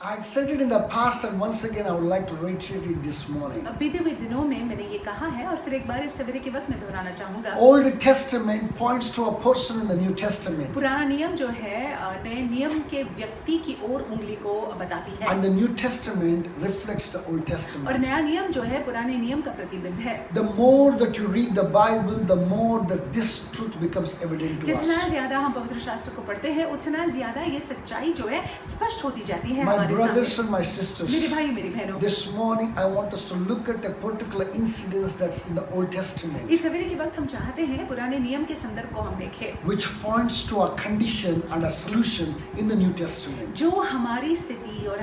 I had said it in the past, and once again I would like to reiterate it this morning. बीते हुए दिनों में मैंने ये कहा है और फिर एक बार इस सवेरे के वक्त में दोहराना चाहूँगा। Old Testament points to a person in the New Testament, पुराना नियम जो है नए नियम के व्यक्ति की ओर उंगली को बताती है and the New Testament reflects the Old और Testament. नया नियम जो है पुराने नियम का प्रतिबिंब है। The more that you read the Bible, the more that this truth becomes evident to जितना us. ज्यादा हम पवित्र शास्त्र को पढ़ते हैं उतना ज्यादा ये सच्चाई जो है स्पष्ट होती जाती है My हमारे brothers सामने। and my मेरे sisters, भाई मेरी बहनों, this morning I want us to look at a particular incident that's in the Old Testament, इस सवेरे के वक्त हम चाहते हैं पुराने नियम के संदर्भ को हम देखें which points to a condition and a solution in the New Testament. जो हमारी स्थिति और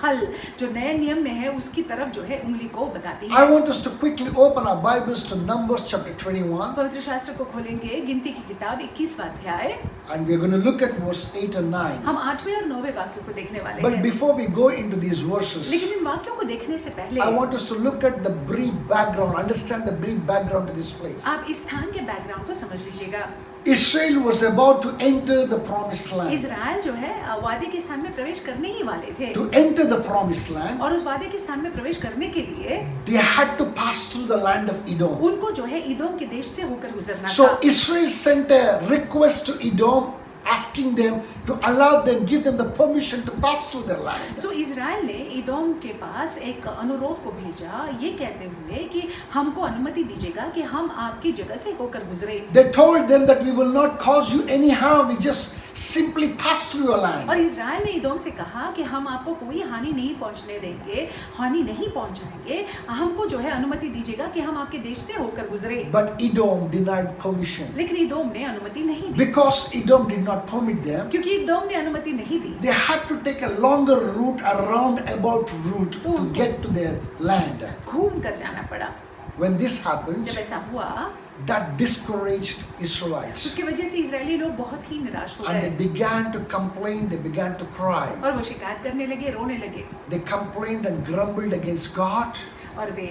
हल जो नए नियम में है उसकी तरफ जो है उंगली को बताती I है। want us to quickly open our Bibles to Numbers chapter 21, पवित्र शास्त्र को खोलेंगे गिनती की किताब 21वां अध्याय। and we're going to look at verse 8 and 9. हम 8वें और 9वें वाक्यों को देखने वाले But हैं। before we go into these verses, लेकिन इन वाक्यों को देखने से पहले I want us to look at the brief background, understand the brief background to this place. आप इस स्थान के बैकग्राउंड को समझ लीजिएगा। Israel was about to enter the promised land. Israel जो है वादे के स्थान में प्रवेश करने ही वाले थे To enter the promised land, और उस वादे के स्थान में प्रवेश करने के लिए they had to pass through the land of Edom. उनको जो है इदोम के देश से होकर गुजरना So था। Israel sent a request to Edom, asking them to allow them, give them the permission to pass through their land. So Israel ने इदोम के पास एक अनुरोध को भेजा ये कहते हुए कि हमको अनुमति दीजिएगा कि हम आपकी जगह से होकर गुजरे। They told them that we will not cause you any harm, we just simply pass through your land. और इजराइल ने इदोम से कहा कि हम आपको कोई हानि नहीं पहुंचने देंगे, हानि नहीं पहुंचाएंगे, हमको जो है अनुमति दीजिएगा कि हम आपके देश से होकर गुजरे। But Edom denied permission. लेकिन इदोम ने अनुमति नहीं दी Because Edom did not permit them, क्योंकि इदोम ने अनुमति नहीं दी they had to take a longer route, a roundabout route to get to their land. घूम कर जाना पड़ा। When this happened, जब ऐसा हुआ that discouraged Israelites. उसकी वजह से इजरायली लोग बहुत ही निराश हो And they गए began to complain, they began to cry. और वो शिकायत करने लगे, रोने लगे They complained and grumbled against God. और वे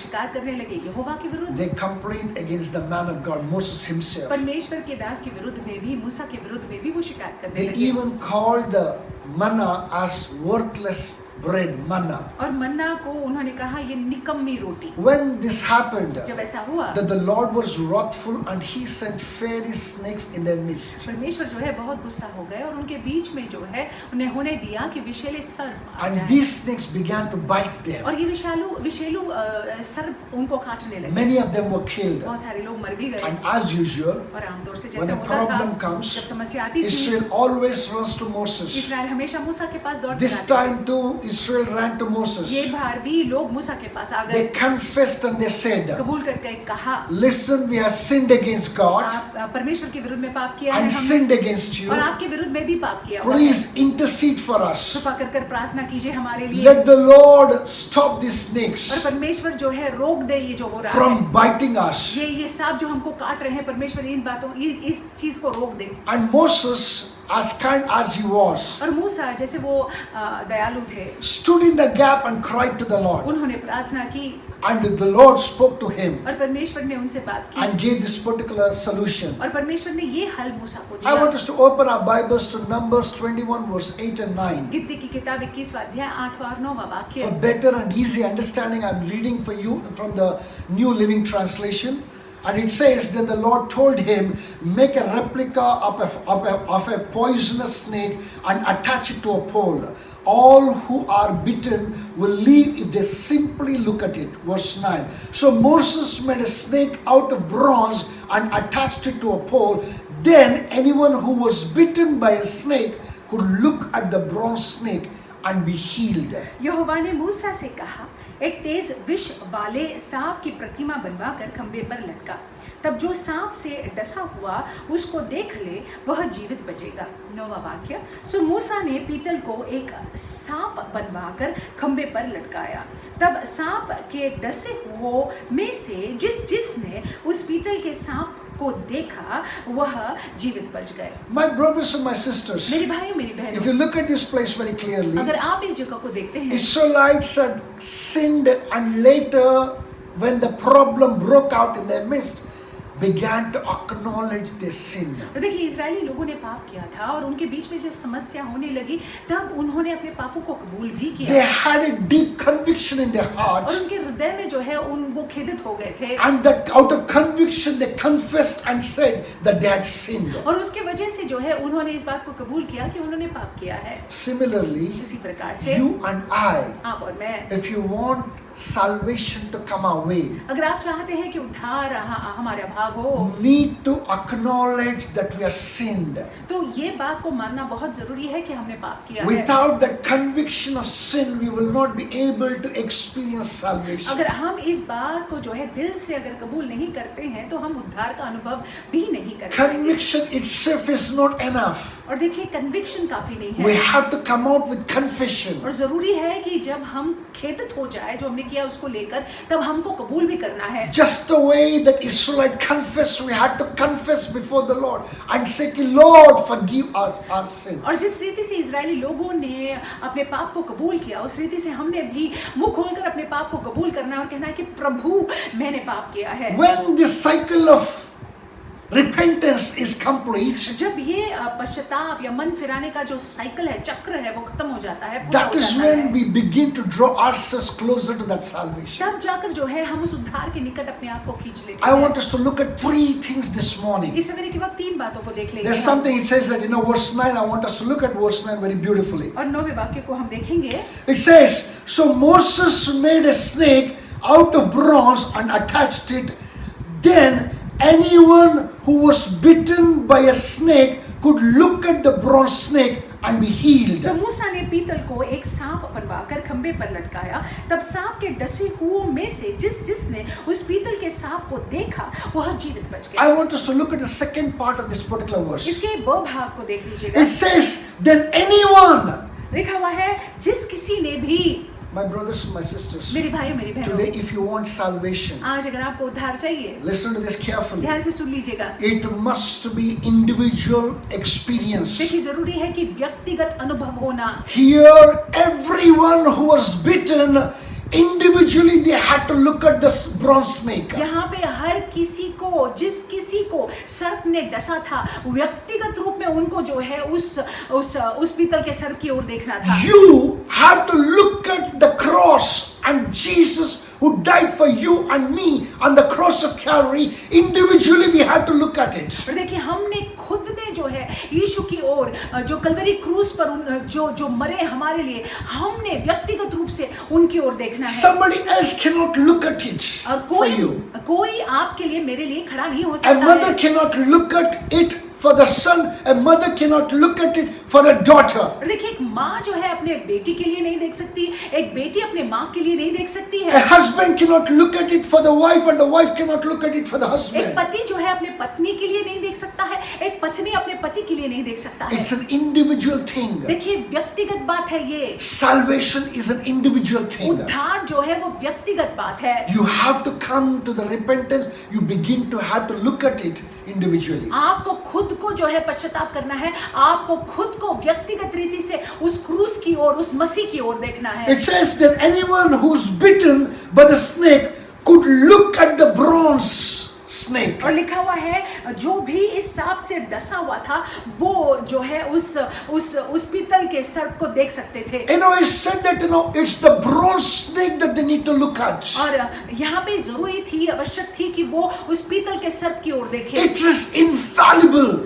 शिकायत करने लगे यहोवा के विरुद्ध, They complained against the man of God, Moses himself. परमेश्वर के दास के विरुद्ध में भी, मूसा के विरुद्ध में भी वो शिकायत करने They लगे even called the manna as worthless bread, manna. और मन्ना को उन्होंने कहा ये निकम्मी रोटी। When this happened, जब ऐसा हुआ that the Lord was wrathful and he sent fiery snakes in their midst. परमेश्वर जो है बहुत गुस्सा हो गए और उनके बीच में जो है उन्हें होने दिया कि विषैले सर्प आ And जाएं। these snakes began to bite them. और ये विषैलु सर्प उनको काटने लगे। Many of them were killed. बहुत सारे लोग मर भी गए And as usual, और आमतौर से when जैसे a होता था problem comes, जब समस्या आती थी Israel always runs to Moses. इस्राएल हमेशा मूसा के पास दौड़ This time too, Israel ran to Moses. ये बार भी लोग मूसा के पास आ They गए, confessed and they said, कबूल करके कहा listen, we have sinned against God आप परमेश्वर के विरुद्ध में पाप किया है and हमने sinned against you. और आपके विरुद्ध में भी पाप किया हुआ है। Please intercede for us. कृपा कर प्रार्थना कीजिए हमारे लिए Let the Lord stop these snakes और परमेश्वर जो है रोक दे ये जो हो रहा from है, biting us. ये सांप जो हमको काट रहे हैं, परमेश्वर इन बातों इस चीज को रोक दे। And Moses, as kind as he was, और मूसा जैसे वो दयालु थे, stood in the gap and cried to the Lord. उन्होंने प्रार्थना की And the Lord spoke to him और परमेश्वर ने उनसे बात की and gave this particular solution. और परमेश्वर ने ये हल मूसा को I want दिया। us to open our Bibles to Numbers 21 verse 8 and 9. गिनती की किताब 21वां अध्याय 8वां और 9वां वाक्य। For better and easy understanding, I'm reading for you from the New Living Translation. And it says, then the Lord told him, make a replica of a poisonous snake and attach it to a pole. All who are bitten will live if they simply look at it. Verse 9. So Moses made a snake out of bronze and attached it to a pole. Then anyone who was bitten by a snake could look at the bronze snake and be healed. यहोवा ने मूसा से कहा, एक तेज विष वाले सांप की प्रतिमा बनवाकर खंबे पर लटका, तब जो सांप से डसा हुआ उसको देख ले वह जीवित बचेगा। 9वां वाक्य। सो मूसा ने पीतल को एक सांप बनवाकर खंबे पर लटकाया, तब सांप के डसे हुओं में से जिसने उस पीतल के सांप को देखा वह जीवित बच गए। My brothers and my sisters, मेरे भाई मेरी if बहनों, you look at this place very clearly, अगर आप इस जगह को देखते हैं, Israelites had sinned, and later when the problem broke out in their midst, began to acknowledge their sin. और देखिए इजरायली लोगों ने पाप किया था और उनके बीच में जब समस्या होने लगी तब उन्होंने अपने पापों को कबूल भी They किया had a deep conviction in their और hearts, उनके हृदय में जो है वो खेदित हो गए थे and that out of conviction they confessed and said that they had sinned. और उसके वजह से जो है उन्होंने इस बात को कबूल किया कि उन्होंने पाप किया है। Similarly, इसी प्रकार से you and I, आप और मैं, if you want salvation to come our way, अगर आप चाहते हैं कि उद्धार हमारे भाग हो need to acknowledge that we are sinned. तो ये बात को मानना बहुत जरूरी है कि हमने पाप किया है। Without that conviction of sin, we will not be able to experience salvation. अगर हम इस बात को जो है दिल से अगर कबूल नहीं करते हैं तो हम उद्धार का अनुभव भी नहीं कर पाएंगे। Conviction itself is not enough. और देखिए कन्विक्शन काफी नहीं We है have to come out with confession. और जरूरी है कि जब हम खेदित हो जाए जो हमने किया उसको लेकर तब हमको कबूल भी करना है। Just the way that Israelite confessed, we had to confess before the Lord and say, Lord, forgive us our sins. और जिस रीति से इजरायली लोगों ने अपने पाप को कबूल किया उस रीति से हमने भी मुंह खोलकर अपने पाप को कबूल करना है और कहना है कि प्रभु मैंने पाप किया है। When this cycle of repentance is complete, जब ये पश्चाताप या मन फिराने का जो साइकिल है चक्र है वो खत्म हो जाता है, पूरा that हो is जाता when है, we begin to draw ourselves closer to that salvation. तब जाकर जो है हम उस उद्धार के निकट अपने आप को खींच लेते I हैं। want us to look at three things this morning. इस सवेरे के वक्त तीन बातों को देख लेंगे There's हम। something it says that, verse 9, I want us to look at verse 9 very beautifully. और 9वें वाक्य को हम देखेंगे। It says, so Moses made a snake out of bronze and attached it. Then anyone who was bitten by a snake could look at the bronze snake and be healed. सो मूसा ने पीतल को एक सांप बनवाकर खंबे पर लटकाया, तब सांप के डसे हुओं में से जिसने उस पीतल के सांप को देखा वह जीवित बच गया। I want us to look at the second part of this particular verse. इसके ब भाग को देख लीजिएगा। It says, then anyone, लिखा हुआ है जिस किसी ने भी। my brothers and my sisters, मेरे भाई मेरी बहनों, today if you want salvation, आज अगर आपको उद्धार चाहिए listen to this carefully. ध्यान से सुन लीजिएगा। It must be individual experience. देखिए जरूरी है कि व्यक्तिगत अनुभव होना। Here, everyone who was bitten, individually they had to look at this bronze snake. यहाँ पे हर किसी को जिस किसी को सर्प ने डसा था व्यक्तिगत रूप में उनको जो है उस पीतल के सर्प की ओर देखना था। You had to look at the cross and Jesus who died for you and me on the cross of Calvary. Individually we had to look at it. और देखिए हमने खुद ने जो है यीशु की ओर जो कलवरी क्रूस पर जो मरे हमारे लिए हमने व्यक्तिगत रूप से उनकी ओर देखना है। Somebody else cannot look at it और for you. कोई आपके लिए मेरे लिए खड़ा नहीं हो A सकता mother है। cannot look at it for the son. A mother cannot look at it for the daughter. और देखिए एक माँ जो है अपने बेटी के लिए नहीं देख सकती, एक बेटी अपने माँ के लिए नहीं देख सकती A है। husband cannot look at it for the wife and the wife cannot look at it for the एक husband. पति जो है अपने पत्नी के लिए नहीं देख सकता है, एक पत्नी अपने पति के लिए नहीं देख सकता है। It's an individual thing. देखिए व्यक्तिगत बात है ये। Salvation is an individual thing. उद्धार जो है वो व्यक्तिगत बात है। You have to come to the repentance. You begin to have to look at it individually. आपको खुद को जो है पश्चाताप करना है, आपको खुद को व्यक्तिगत रीति से उस क्रूस की ओर, उस मसीह की ओर देखना है। It says that anyone who's bitten by the snake could look at the bronze snake. और लिखा हुआ है जो भी इस सांप से डसा हुआ था वो जो है उस पीतल के सर्प को देख सकते थे। It said that it's the bronze snake that they need to look at. और यहाँ पे जरूरी थी, आवश्यक थी कि वो उस पीतल के सर्प की ओर देखे। It is infallible.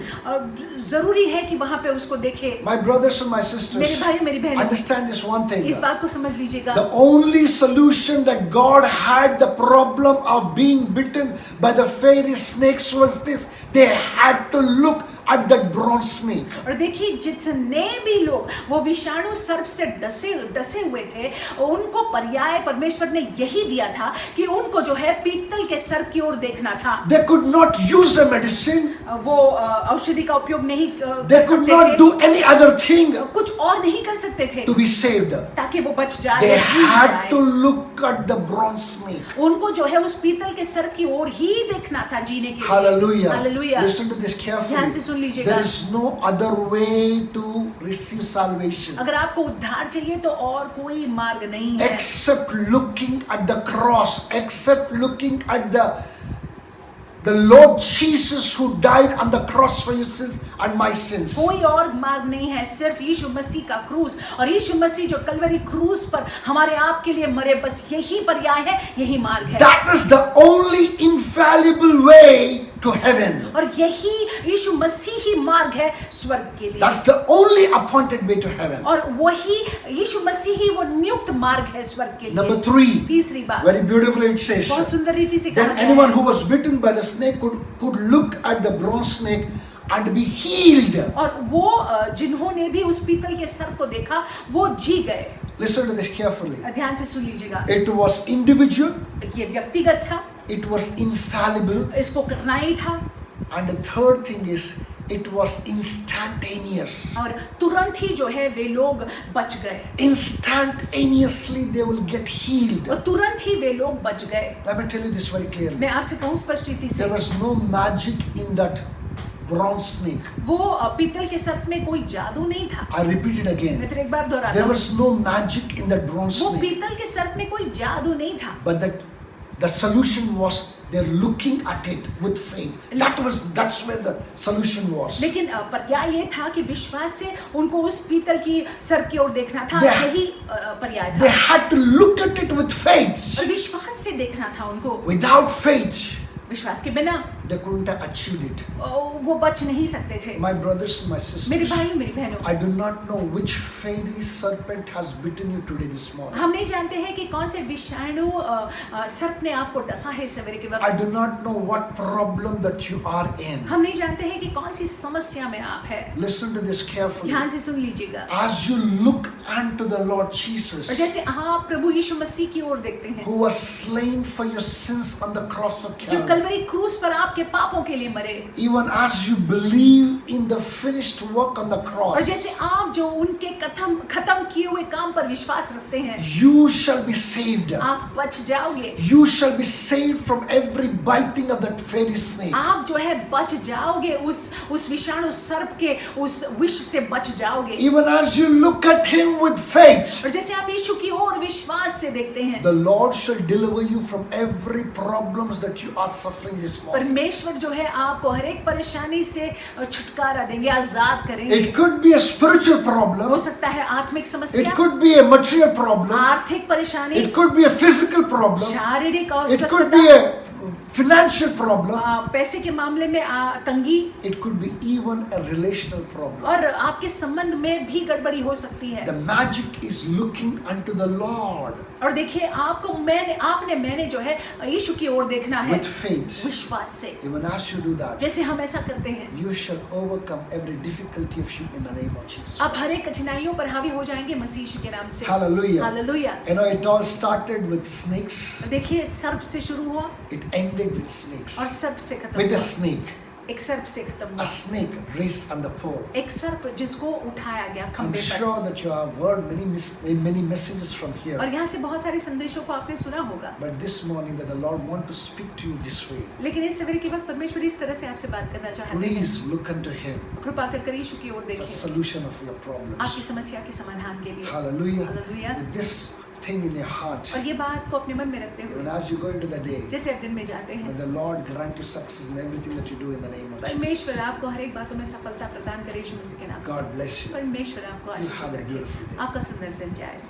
जरूरी है कि वहां पे उसको देखे। My brothers and my sisters, मेरे भाई मेरी बहनों, understand this one thing. इस बात को समझ लीजिएगा। The only solution that God had the problem of being bitten by the fiery snakes was this: they had to look at that bronze snake. और देखिए जितने भी लोग वो विषाणु सर्प से डसे हुए थे उनको पर्याय परमेश्वर ने यही दिया था कि उनको जो है पीतल के सर्प की ओर देखना था। They could not use a medicine. वो औषधि का उपयोग नहीं They कर could सकते not थे, do any other thing कुछ और नहीं कर सकते थे to be saved. ताकि वो बच जाए They या जीत had जाए। to look at the bronze snake. उनको जो है उस पीतल के सर्प की ओर ही देखना था जीने के लिए। Hallelujah. Hallelujah. Listen to this carefully. ध्यान से सुन लीजिएगा। There is no other way to receive salvation अगर आपको उद्धार चाहिए तो और कोई मार्ग नहीं है except looking at the cross, except looking at the Lord Jesus who died on the cross for your sins and my sins. कोई और मार्ग नहीं है, सिर्फ यीशु मसीह का क्रूस, और यीशु मसीह जो कलवरी क्रूस पर हमारे आप के लिए मरे, बस यही पर्याय है, यही मार्ग है। That is the only infallible way to heaven. और यही यीशु मसीह ही मार्ग है स्वर्ग के लिए। That's the only appointed way to heaven. और वही यीशु मसीह ही वो नियुक्त मार्ग है स्वर्ग के लिए। Number 3, तीसरी बात, very beautifully it says, बहुत सुंदर रीति से कहा then गया anyone है, who was bitten by the snake could look at the bronze snake and be healed. और वो जिन्होंने भी उस पीतल के सर्प को देखा वो जी गए। Listen to this carefully. ध्यान से सुन लीजिएगा, It was individual, ये व्यक्तिगत था, it was infallible, इसको करना ही था, and the third thing is it was instantaneous. और तुरंत ही जो है वे लोग बच गए, Instantaneously they will get healed. और तुरंत ही वे लोग बच गए। Let me tell you this very clearly. मैं आपसे कहूँ स्पष्ट रीति से, There was no magic in that bronze snake. वो पीतल के सर्प में कोई जादू नहीं था। I repeat it मैं again. फिर एक बार दोहराता There हूँ, was no magic in that bronze वो snake. पीतल के सर्प में कोई जादू नहीं था, But the solution was they're looking at it with faith. That's where the solution was. लेकिन पर्याय ये था कि विश्वास से उनको उस पीतल की सर्प की ओर देखना था, They- यही पर्याय They था, had to look at it with faith. और विश्वास से देखना था उनको। Without faith, विश्वास के बिना they couldn't have achieved it. वो बच नहीं सकते थे। My brothers, my मेरे sisters, भाई मेरी बहनों, I do not know which fiery serpent has bitten you today this morning. हम नहीं जानते हैं कि कौन से विषाणु सर्प ने आपको डसा है सवेरे के I वक्त। do not know what problem that you are in. हम नहीं जानते हैं कि कौन सी समस्या में आप है। Listen to this carefully. ध्यान से सुन लीजिएगा, As you look unto the Lord Jesus, और जैसे आप प्रभु यीशु मसीह की ओर देखते हैं, who was slain for your sins on the cross of जो Calvary, कलवरी क्रूस पर आपके पापों के लिए मरे, even as you believe in the finished work on the और cross, जैसे आप जो उनके खत्म किए हुए काम पर विश्वास रखते हैं, you shall be saved. आप बच जाओगे। You shall be saved from every biting of that fiery snake. आप जो है बच जाओगे, उस विषाणु सर्प के उस विष से बच जाओगे। Even as you look at him with faith, और जैसे आप यीशु की ओर विश्वास से देखते हैं, the Lord shall deliver you from every problems that you are suffering this morning. परमेश्वर जो है आपको हर एक परेशानी से छुटकारा देंगे, आजाद करेंगे। It could be a spiritual हो problem, सकता है आत्मिक it समस्या, could be a material problem, आर्थिक परेशानी, it could be a physical problem, शारीरिक it could be अस्वस्थता, a financial problem, पैसे के मामले में तंगी, it could be even a relational problem. और आपके संबंध में भी गड़बड़ी हो सकती है। The magic is looking unto the Lord और देखिए, मैंने जो है यीशु की ओर देखना है with faith. विश्वास से। Even as you do that, जैसे हम ऐसा करते हैं, you shall overcome every difficulty of you in the name of Jesus आप हर Christ. एक कठिनाइयों पर हावी हो जाएंगे मसीह यीशु के नाम से। Hallelujah. Hallelujah. You know, it all started with snakes. देखिए, सर्प से शुरू हुआ It ended with snakes. और सर्प से खत्म With a हुआ। snake. एक सर्प से खत्म A हुआ, snake raised on the pole. एक सर्प जिसको उठाया गया I'm खंबे पर। sure that you have heard many messages from here. और यहाँ से बहुत सारे संदेशों को आपने सुना होगा, But this morning that the Lord want to speak to you this way. लेकिन इस सवेरे के वक्त परमेश्वर इस तरह से आपसे बात करना चाहते हैं। Please look unto Him कृपा कर यीशु की ओर for देखिए, solution of your problems. आपकी समस्या के समाधान के लिए। Hallelujah. Hallelujah. With this thing in your heart, और ये बात को अपने मन में रखते even हुए as you go into the day, जैसे आप दिन में जाते may हैं, the Lord grant you success in everything that you do in the name of Jesus. परमेश्वर आपको हर एक बातों में सफलता प्रदान करे यीशु मसीह के नाम से। God bless you. परमेश्वर आपको You Ashish have a they. beautiful day. आपका सुंदर दिन जाए।